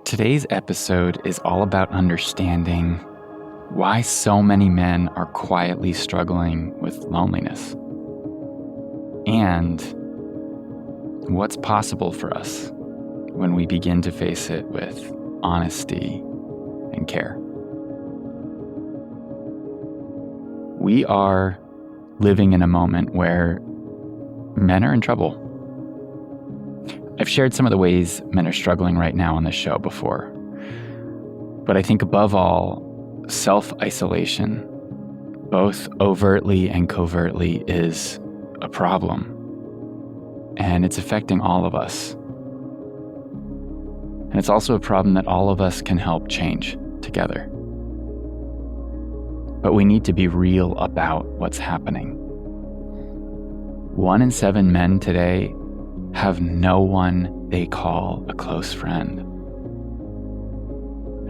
Today's episode is all about understanding why so many men are quietly struggling with loneliness and what's possible for us when we begin to face it with honesty and care. We are living in a moment where men are in trouble. I've shared some of the ways men are struggling right now on this show before. But I think above all, self-isolation, both overtly and covertly, is a problem. And it's affecting all of us. And it's also a problem that all of us can help change together. But we need to be real about what's happening. 1 in 7 men today have no one they call a close friend.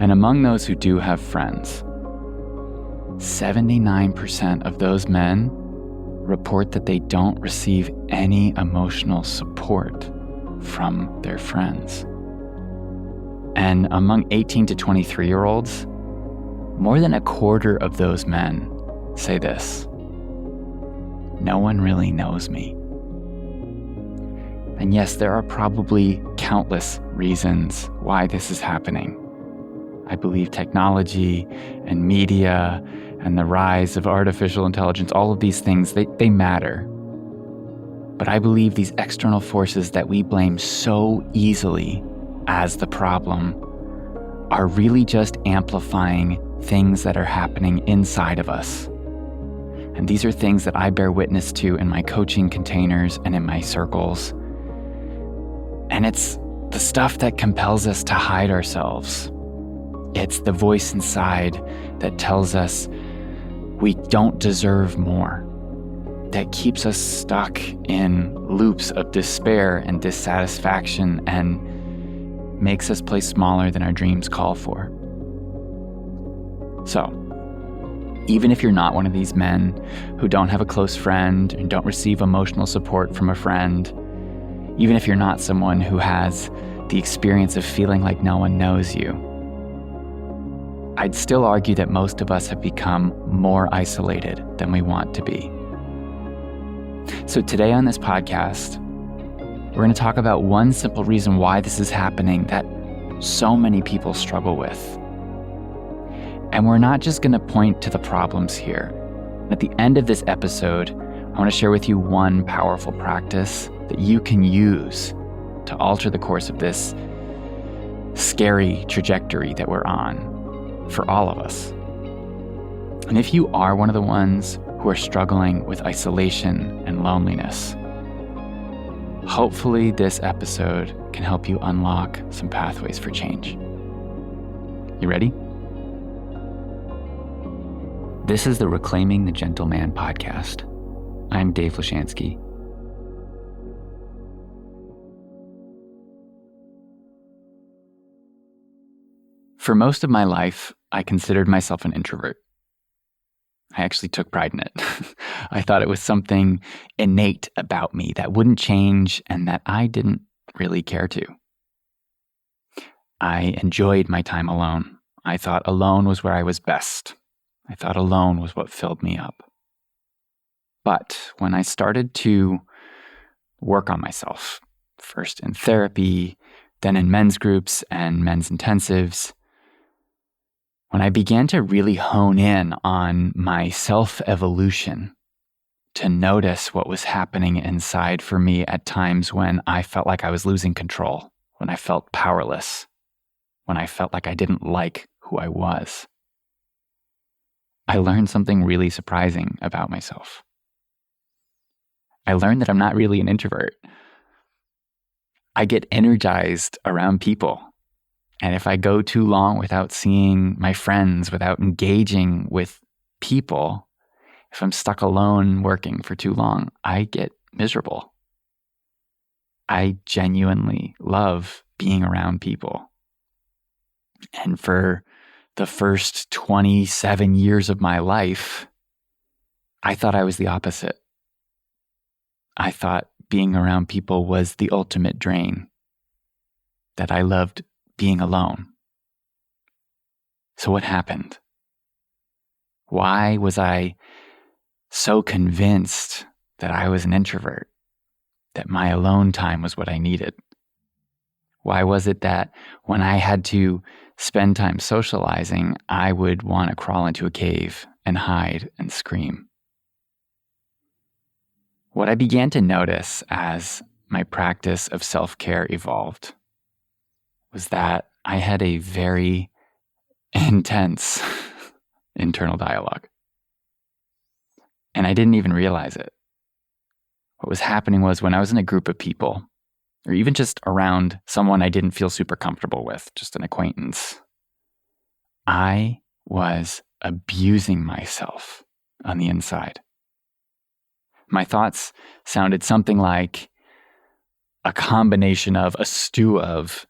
And among those who do have friends, 79% of those men report that they don't receive any emotional support from their friends. And among 18 to 23-year-olds, more than a quarter of those men say this: no one really knows me. And yes, there are probably countless reasons why this is happening. I believe technology and media and the rise of artificial intelligence, all of these things, they matter. But I believe these external forces that we blame so easily as the problem are really just amplifying things that are happening inside of us. And these are things that I bear witness to in my coaching containers and in my circles. And it's the stuff that compels us to hide ourselves. It's the voice inside that tells us we don't deserve more, that keeps us stuck in loops of despair and dissatisfaction and makes us play smaller than our dreams call for. So, even if you're not one of these men who don't have a close friend and don't receive emotional support from a friend, even if you're not someone who has the experience of feeling like no one knows you, I'd still argue that most of us have become more isolated than we want to be. So today on this podcast, we're going to talk about one simple reason why this is happening that so many people struggle with. And we're not just going to point to the problems here. At the end of this episode, I want to share with you one powerful practice that you can use to alter the course of this scary trajectory that we're on for all of us. And if you are one of the ones who are struggling with isolation and loneliness, hopefully this episode can help you unlock some pathways for change. You ready? This is the Reclaiming the Gentleman podcast. I'm Dave Lashansky. For most of my life, I considered myself an introvert. I actually took pride in it. I thought it was something innate about me that wouldn't change and that I didn't really care to. I enjoyed my time alone. I thought alone was where I was best. I thought alone was what filled me up. But when I started to work on myself, first in therapy, then in men's groups and men's intensives, when I began to really hone in on my self-evolution, to notice what was happening inside for me at times when I felt like I was losing control, when I felt powerless, when I felt like I didn't like who I was, I learned something really surprising about myself. I learned that I'm not really an introvert. I get energized around people. And if I go too long without seeing my friends, without engaging with people, if I'm stuck alone working for too long, I get miserable. I genuinely love being around people. And for the first 27 years of my life, I thought I was the opposite. I thought being around people was the ultimate drain, that I loved being alone. So what happened? Why was I so convinced that I was an introvert, that my alone time was what I needed? Why was it that when I had to spend time socializing, I would want to crawl into a cave and hide and scream? What I began to notice as my practice of self-care evolved was that I had a very intense internal dialogue. And I didn't even realize it. What was happening was when I was in a group of people, or even just around someone I didn't feel super comfortable with, just an acquaintance, I was abusing myself on the inside. My thoughts sounded something like a combination of a stew of,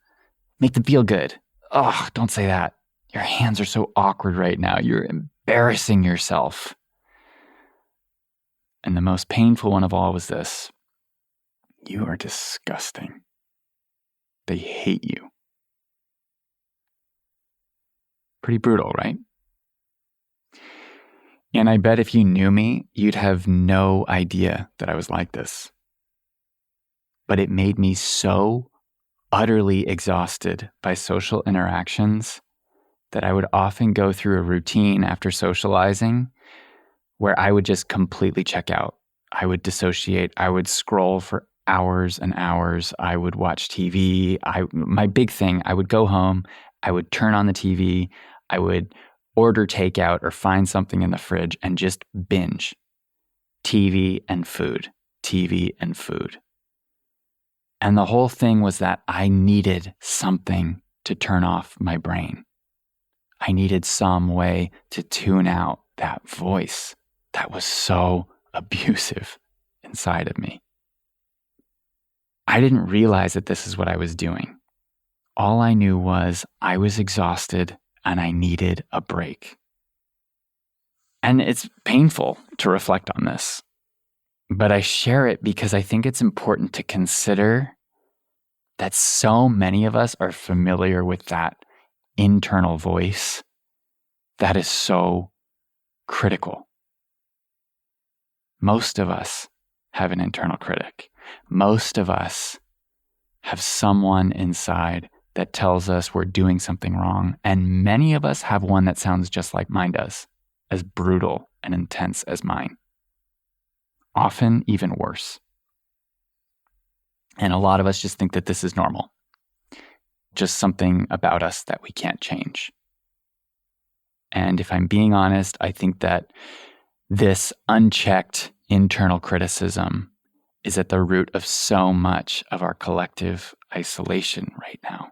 make them feel good. Oh, don't say that. Your hands are so awkward right now. You're embarrassing yourself. And the most painful one of all was this: you are disgusting. They hate you. Pretty brutal, right? And I bet if you knew me, you'd have no idea that I was like this. But it made me so utterly exhausted by social interactions that I would often go through a routine after socializing where I would just completely check out. I would dissociate. I would scroll for hours and hours. I would watch TV. My big thing, I would go home. I would turn on the TV. I would order takeout or find something in the fridge and just binge. TV and food. TV and food. And the whole thing was that I needed something to turn off my brain. I needed some way to tune out that voice that was so abusive inside of me. I didn't realize that this is what I was doing. All I knew was I was exhausted and I needed a break. And it's painful to reflect on this, but I share it because I think it's important to consider that so many of us are familiar with that internal voice that is so critical. Most of us have an internal critic. Most of us have someone inside that tells us we're doing something wrong. And many of us have one that sounds just like mine does, as brutal and intense as mine. Often even worse. And a lot of us just think that this is normal. Just something about us that we can't change. And if I'm being honest, I think that this unchecked internal criticism is at the root of so much of our collective isolation right now.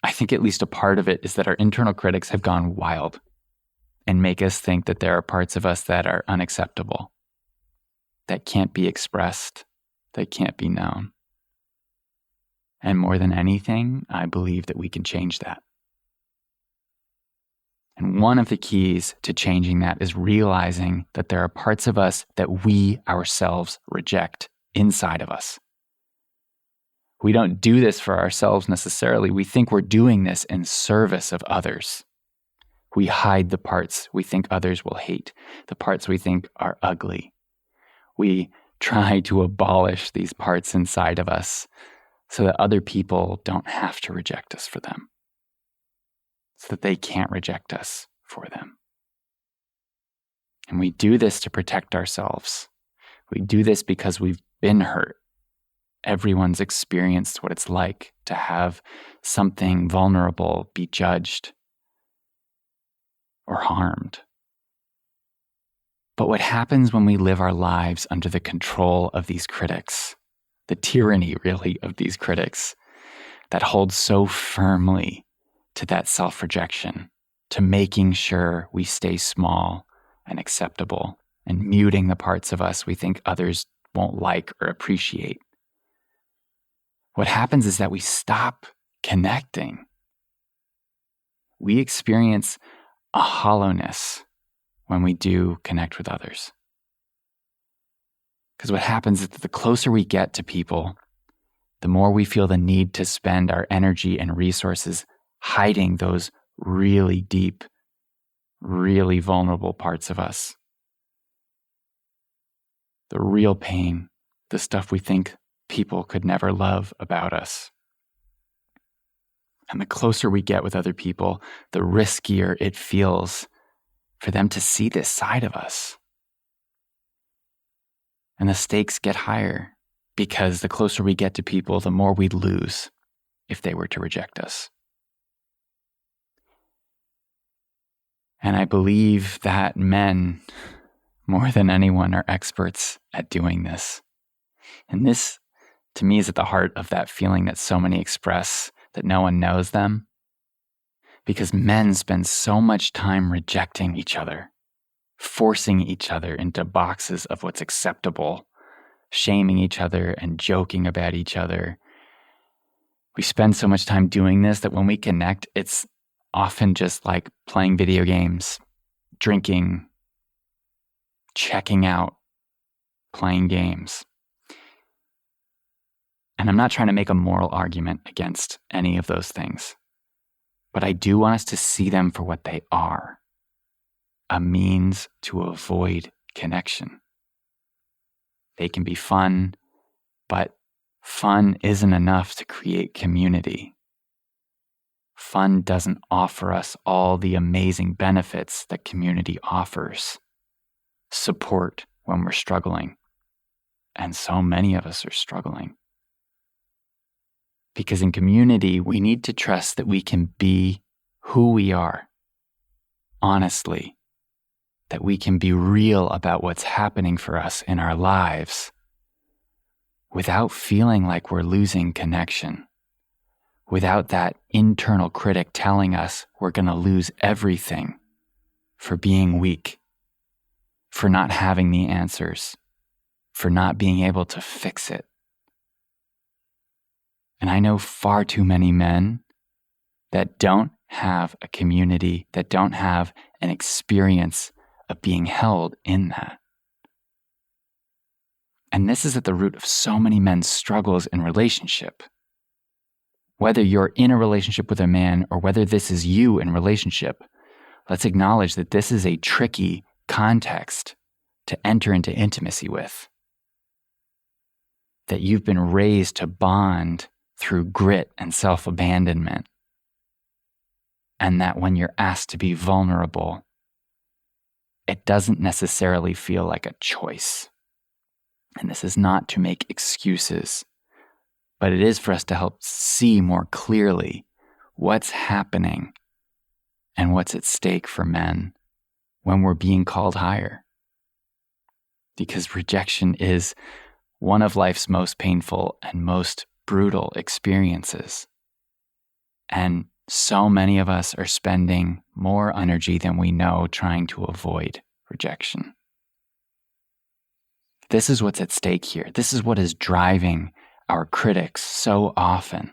I think at least a part of it is that our internal critics have gone wild and make us think that there are parts of us that are unacceptable, that can't be expressed, that can't be known. And more than anything, I believe that we can change that. And one of the keys to changing that is realizing that there are parts of us that we ourselves reject inside of us. We don't do this for ourselves necessarily. We think we're doing this in service of others. We hide the parts we think others will hate, the parts we think are ugly. We try to abolish these parts inside of us so that other people don't have to reject us for them, so that they can't reject us for them. And we do this to protect ourselves. We do this because we've been hurt. Everyone's experienced what it's like to have something vulnerable be judged or harmed. But what happens when we live our lives under the control of these critics, the tyranny really of these critics that hold so firmly to that self-rejection, to making sure we stay small and acceptable and muting the parts of us we think others won't like or appreciate? What happens is that we stop connecting. We experience a hollowness when we do connect with others. Because what happens is that the closer we get to people, the more we feel the need to spend our energy and resources hiding those really deep, really vulnerable parts of us. The real pain, the stuff we think people could never love about us. And the closer we get with other people, the riskier it feels for them to see this side of us. And the stakes get higher because the closer we get to people, the more we'd lose if they were to reject us. And I believe that men, more than anyone, are experts at doing this. And this, to me, is at the heart of that feeling that so many express that no one knows them. Because men spend so much time rejecting each other, forcing each other into boxes of what's acceptable, shaming each other and joking about each other. We spend so much time doing this that when we connect, it's often just like playing video games, drinking, checking out, playing games. And I'm not trying to make a moral argument against any of those things, but I do want us to see them for what they are, a means to avoid connection. They can be fun, but fun isn't enough to create community. Fun doesn't offer us all the amazing benefits that community offers. Support when we're struggling. And so many of us are struggling. Because in community, we need to trust that we can be who we are, honestly, that we can be real about what's happening for us in our lives without feeling like we're losing connection, without that internal critic telling us we're going to lose everything for being weak, for not having the answers, for not being able to fix it. And I know far too many men that don't have a community, that don't have an experience of being held in that. And this is at the root of so many men's struggles in relationship. Whether you're in a relationship with a man or whether this is you in relationship, let's acknowledge that this is a tricky context to enter into intimacy with. That you've been raised to bond through grit and self-abandonment. And that when you're asked to be vulnerable, it doesn't necessarily feel like a choice. And this is not to make excuses, but it is for us to help see more clearly what's happening and what's at stake for men when we're being called higher. Because rejection is one of life's most painful and most brutal experiences. And so many of us are spending more energy than we know trying to avoid rejection. This is what's at stake here. This is what is driving our critics so often.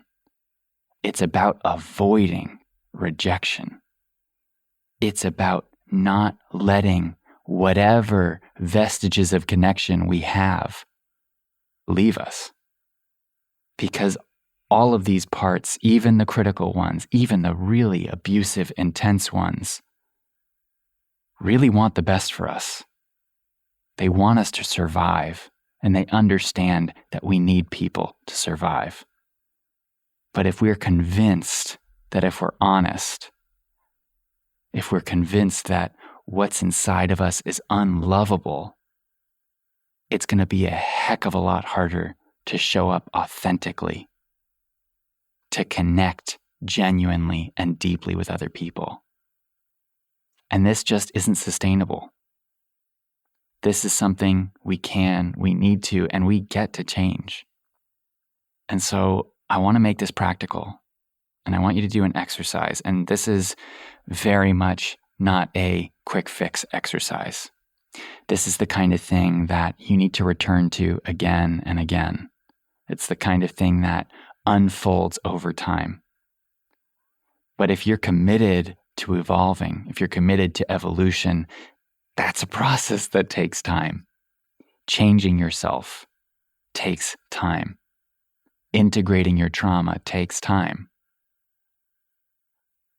It's about avoiding rejection. It's about not letting whatever vestiges of connection we have leave us. Because all of these parts, even the critical ones, even the really abusive, intense ones, really want the best for us. They want us to survive, and they understand that we need people to survive. But if we're convinced that if we're honest, if we're convinced that what's inside of us is unlovable, it's going to be a heck of a lot harder to show up authentically, to connect genuinely and deeply with other people. And this just isn't sustainable. This is something we need to, and we get to change. And so I want to make this practical, and I want you to do an exercise. And this is very much not a quick fix exercise. This is the kind of thing that you need to return to again and again. It's the kind of thing that unfolds over time. But if you're committed to evolving, if you're committed to evolution, that's a process that takes time. Changing yourself takes time. integrating your trauma takes time.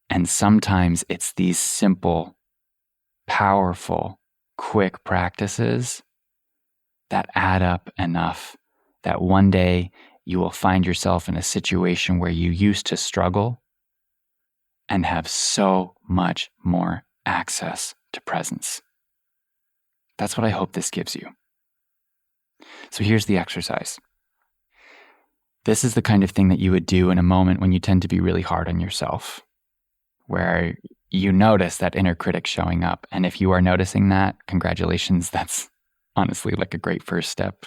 And sometimes it's these simple, powerful, quick practices that add up enough that one day you will find yourself in a situation where you used to struggle and have so much more access to presence. That's what I hope this gives you. So here's the exercise. This is the kind of thing that you would do in a moment when you tend to be really hard on yourself, where you notice that inner critic showing up. And if you are noticing that, congratulations, that's honestly like a great first step.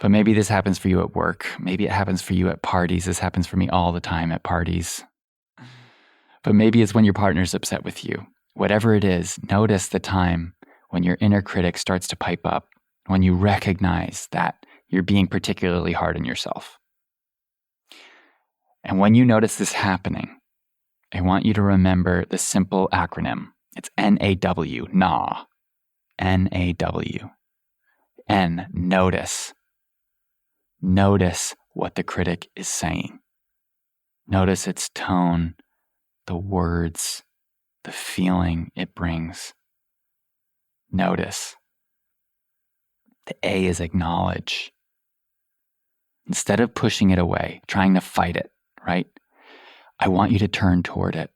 But maybe this happens for you at work. Maybe it happens for you at parties. This happens for me all the time at parties. But maybe it's when your partner's upset with you. Whatever it is, notice the time when your inner critic starts to pipe up, when you recognize that you're being particularly hard on yourself. And when you notice this happening, I want you to remember the simple acronym. It's N.A.W, N.A.W. N.A.W. N, notice. Notice what the critic is saying. Notice its tone, the words, the feeling it brings. Notice. The A is acknowledge. Instead of pushing it away, trying to fight it, right? I want you to turn toward it.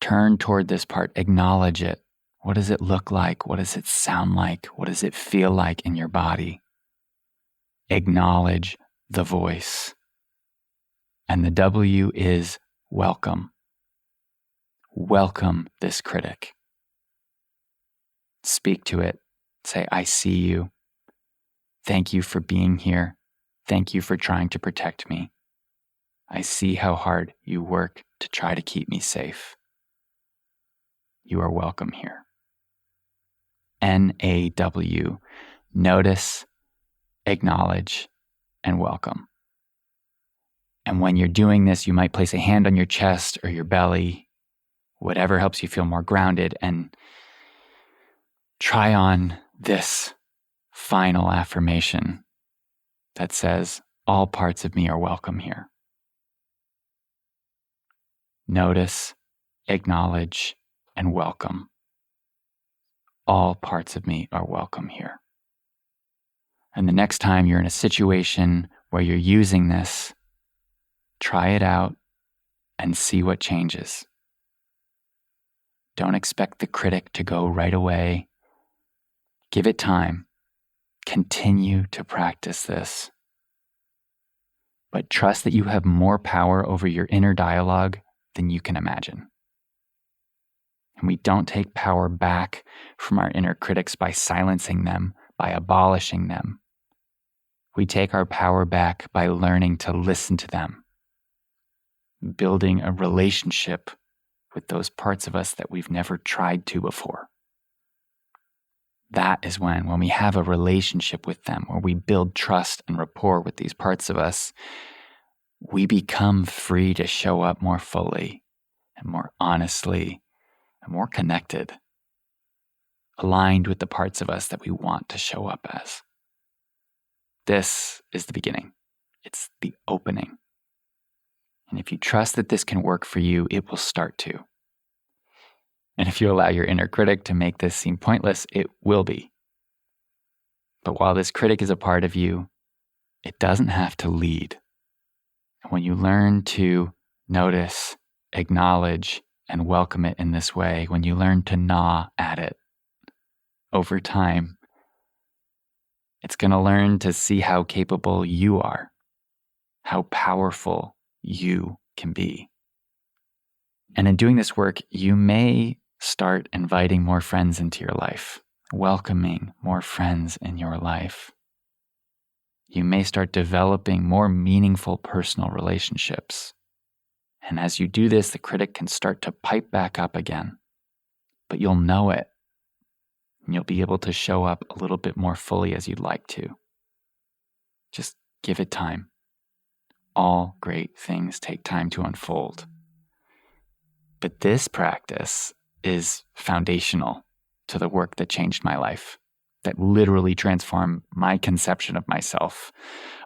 Turn toward this part, acknowledge it. What does it look like? What does it sound like? What does it feel like in your body? Acknowledge the voice. And the W is welcome. Welcome this critic. Speak to it. Say, I see you. Thank you for being here. Thank you for trying to protect me. I see how hard you work to try to keep me safe. You are welcome here. N.A.W. Notice, acknowledge, and welcome. And when you're doing this, you might place a hand on your chest or your belly, whatever helps you feel more grounded, and try on this final affirmation that says, all parts of me are welcome here. Notice, acknowledge, and welcome. All parts of me are welcome here. And the next time you're in a situation where you're using this, try it out and see what changes. Don't expect the critic to go right away. Give it time. Continue to practice this. But trust that you have more power over your inner dialogue than you can imagine. And we don't take power back from our inner critics by silencing them, by abolishing them. We take our power back by learning to listen to them, building a relationship with those parts of us that we've never tried to before. That is when we have a relationship with them, where we build trust and rapport with these parts of us, we become free to show up more fully and more honestly and more connected, aligned with the parts of us that we want to show up as. This is the beginning. It's the opening. And if you trust that this can work for you, it will start to. And if you allow your inner critic to make this seem pointless, it will be. But while this critic is a part of you, it doesn't have to lead. And when you learn to notice, acknowledge, and welcome it in this way, when you learn to gnaw at it over time, it's going to learn to see how capable you are, how powerful you can be. And in doing this work, you may start inviting more friends into your life, welcoming more friends in your life. You may start developing more meaningful personal relationships. And as you do this, the critic can start to pipe back up again. But you'll know it. And you'll be able to show up a little bit more fully as you'd like to. Just give it time. All great things take time to unfold. But this practice is foundational to the work that changed my life. that literally transform my conception of myself,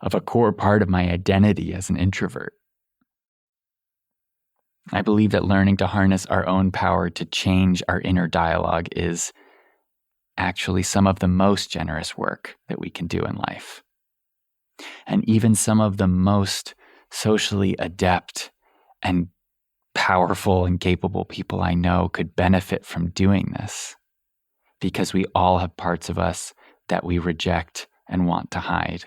of a core part of my identity as an introvert. I believe that learning to harness our own power to change our inner dialogue is actually some of the most generous work that we can do in life. And even some of the most socially adept and powerful and capable people I know could benefit from doing this, because we all have parts of us that we reject and want to hide.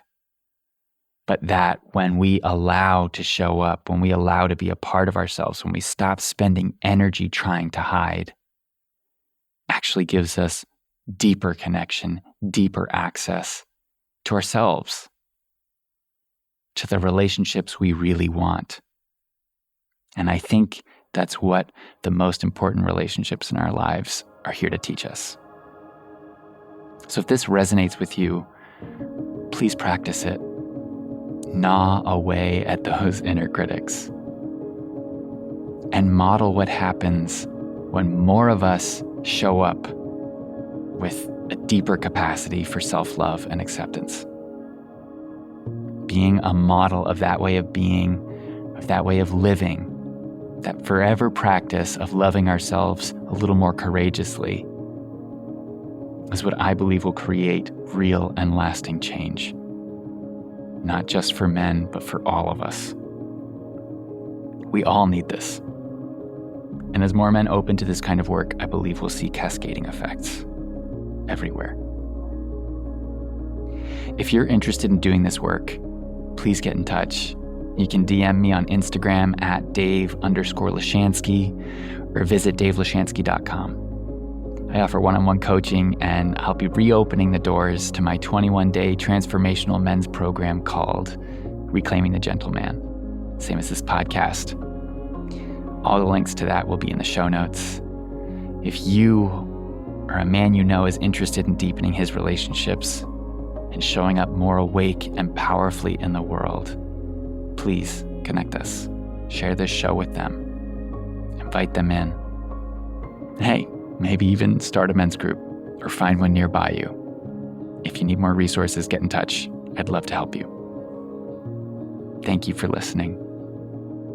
But that when we allow to show up, when we allow to be a part of ourselves, when we stop spending energy trying to hide, actually gives us deeper connection, deeper access to ourselves, to the relationships we really want. And I think that's what the most important relationships in our lives are here to teach us. So if this resonates with you, please practice it. Gnaw away at those inner critics and model what happens when more of us show up with a deeper capacity for self-love and acceptance. Being a model of that way of being, of that way of living, that forever practice of loving ourselves a little more courageously is what I believe will create real and lasting change. Not just for men, but for all of us. We all need this. And as more men open to this kind of work, I believe we'll see cascading effects everywhere. If you're interested in doing this work, please get in touch. You can DM me on Instagram at Dave_Lashansky or visit davelashansky.com. I offer one-on-one coaching, and I'll be reopening the doors to my 21-day transformational men's program called Reclaiming the Gentleman, same as this podcast. All the links to that will be in the show notes. If you or a man you know is interested in deepening his relationships and showing up more awake and powerfully in the world, please connect us. Share this show with them. Invite them in. Hey, maybe even start a men's group or find one nearby you. If you need more resources, get in touch. I'd love to help you. Thank you for listening.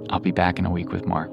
I'll be back in a week with more.